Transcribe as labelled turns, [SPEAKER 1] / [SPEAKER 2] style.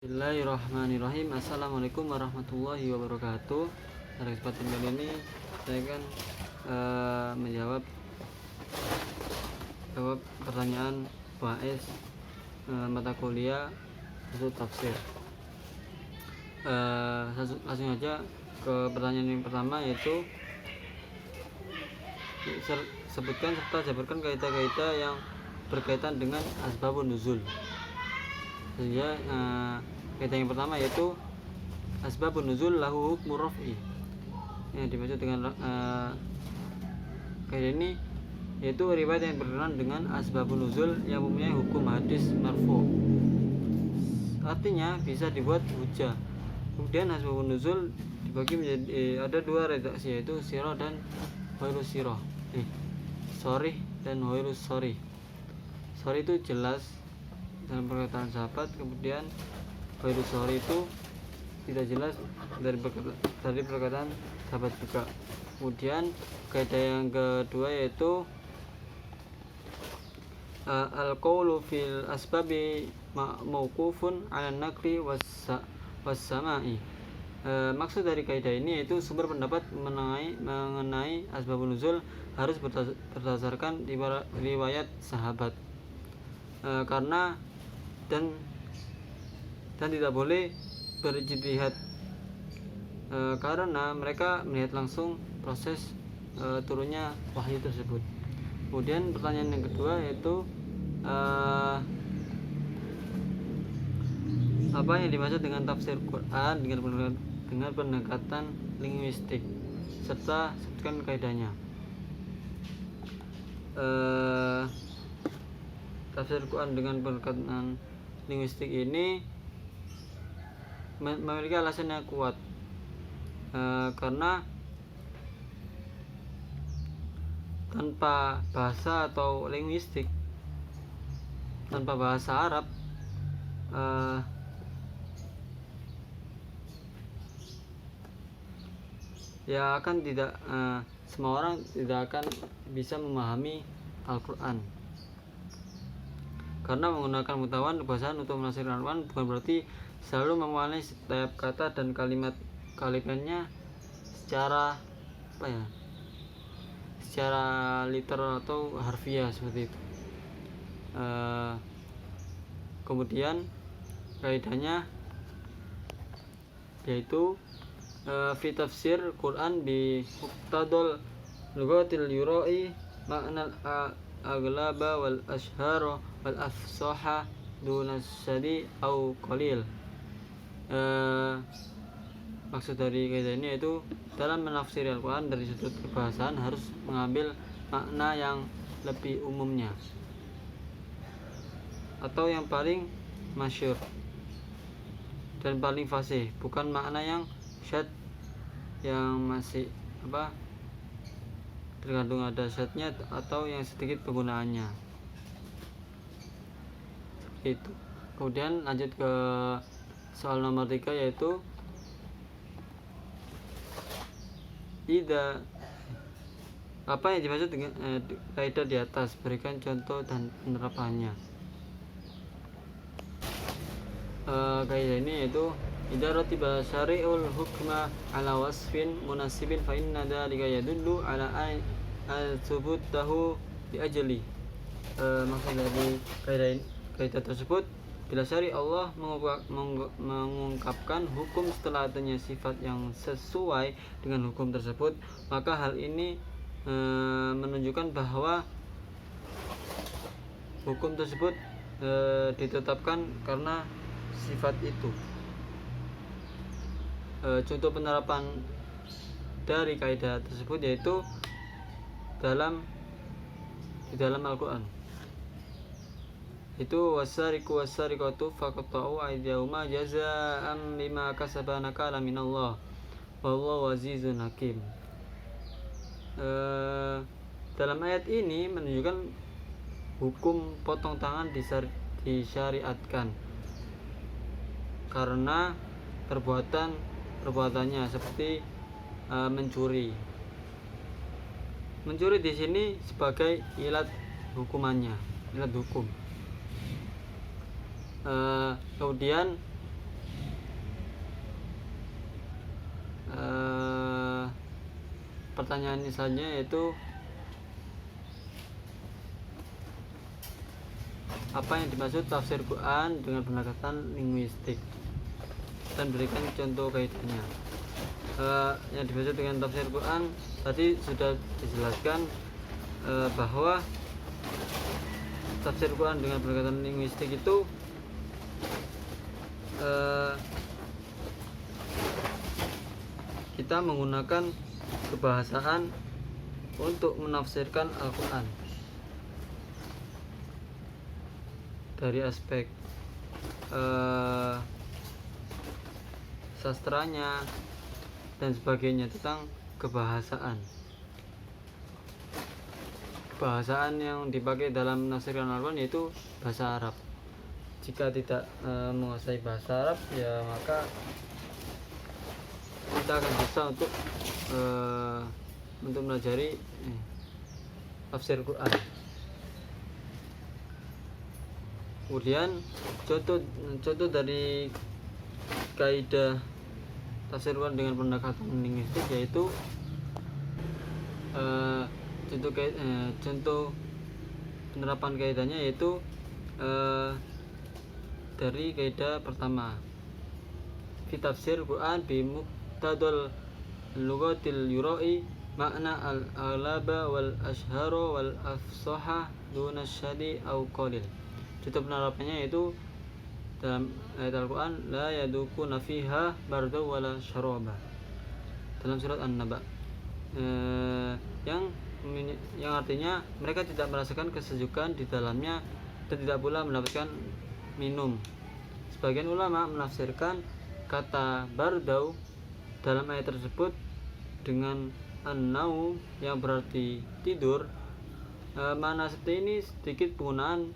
[SPEAKER 1] Bismillahirrahmanirrahim. Assalamualaikum warahmatullahi wabarakatuh. Pada kesempatan kali ini saya akan menjawab pertanyaan PAS mata kuliah usul tafsir. Langsung aja ke pertanyaan yang pertama, yaitu sebutkan serta jabarkan kaidah-kaidah yang berkaitan dengan asbabun nuzul. Sehingga kaidah yang pertama yaitu asbabun nuzul lahu hukmu raf'i. Yang dimaksud dengan kaidah ini yaitu riwayat yang berkenaan dengan asbabun nuzul yang mempunyai hukum hadis marfu'. Artinya bisa dibuat hujah. Kemudian asbabun nuzul dibagi menjadi ada dua redaksi, yaitu sirah dan ghairus sirah. Sharih dan ghairus sharih. Sharih itu jelas dalam perkataan sahabat, kemudian ghairus sharih itu tidak jelas dari perkataan sahabat juga. Kemudian kaidah yang kedua yaitu al-qaulu fil asbabi mauqufun 'ala naqli was sama'i. Maksud dari kaidah ini yaitu sumber pendapat mengenai asbabun nuzul harus berdasarkan riwayat sahabat, karena dan tidak boleh berijtihad, karena mereka melihat langsung proses turunnya wahyu tersebut. Kemudian pertanyaan yang kedua yaitu apa yang dimaksud dengan tafsir Quran dengan pendekatan linguistik, serta sebutkan kaidahnya. Tafsir Quran dengan pendekatan linguistik ini memiliki alasan yang kuat, karena tanpa bahasa atau linguistik, tanpa bahasa Arab, ya akan tidak semua orang tidak akan bisa memahami Al-Quran. Karena menggunakan mutawan kebahasaan untuk menafsirkan Al-Quran bukan berarti selalu memaknai setiap kata dan kalimatnya secara secara literal atau harfiah seperti itu. Kemudian kaidahnya yaitu fi tafsir Quran bi muqtadal lughatil yura'i ma'nal aglaba wal ashhara wal afsaha dunas syadi au qalil. Maksud dari kaidah ini yaitu dalam menafsiri Al-Quran dari sudut kebahasaan harus mengambil makna yang lebih umumnya atau yang paling masyhur dan paling fasih, bukan makna yang syad yang masih tergantung ada syadnya atau yang sedikit penggunaannya itu. Kemudian lanjut ke soal nomor 3 yaitu apa yang dimaksud dengan kaidah di atas, berikan contoh dan penerapannya. Kaidah ini yaitu idza ratiba syari'ul hukma ala wasfin munasibin fa inna dzalika yadullu ala al-thubutahu bi ajli. Maksud dari kaidah tersebut, bila syari Allah mengungkapkan hukum setelah adanya sifat yang sesuai dengan hukum tersebut, maka hal ini menunjukkan bahwa hukum tersebut ditetapkan karena sifat itu. Contoh penerapan dari kaidah tersebut yaitu di dalam Al-Quran, itu wasariqu wasariqatu faqta'u aydiyahuma jazaa'an bima kasaba nakala minallah wallahu azizun hakim. Dalam ayat ini menunjukkan hukum potong tangan disyariatkan karena perbuatannya, seperti mencuri. Mencuri di sini sebagai ilat hukumannya, ilat hukum. Kemudian pertanyaan misalnya yaitu apa yang dimaksud tafsir Quran dengan pendekatan linguistik, dan berikan contoh kaitannya. Yang dimaksud dengan tafsir Quran tadi sudah dijelaskan bahwa tafsir Quran dengan pendekatan linguistik itu kita menggunakan kebahasaan untuk menafsirkan Al-Quran dari aspek sastranya dan sebagainya tentang kebahasaan yang dipakai dalam menafsirkan Al-Quran yaitu bahasa Arab. Jika tidak menguasai bahasa Arab, ya maka kita akan susah untuk mempelajari tafsir Quran. Kemudian contoh dari kaidah tafsir Quran dengan pendekatan linguistik yaitu contoh penerapan kaidahnya yaitu dari kaidah pertama, fi tafsir Quran bi muqtadal lughatil yura'i makna al-aghlaba wal ashhara wal afsaha duna syadi au qalil. Contoh penerapannya yaitu dalam ayat Al-Quran, la yadukuna fiha barda wala syaraba, dalam surat An-Naba, yang artinya mereka tidak merasakan kesejukan di dalamnya dan tidak pula mendapatkan minum. Sebagian ulama menafsirkan kata bardau dalam ayat tersebut dengan an-naum yang berarti tidur. Makna seperti ini sedikit penggunaan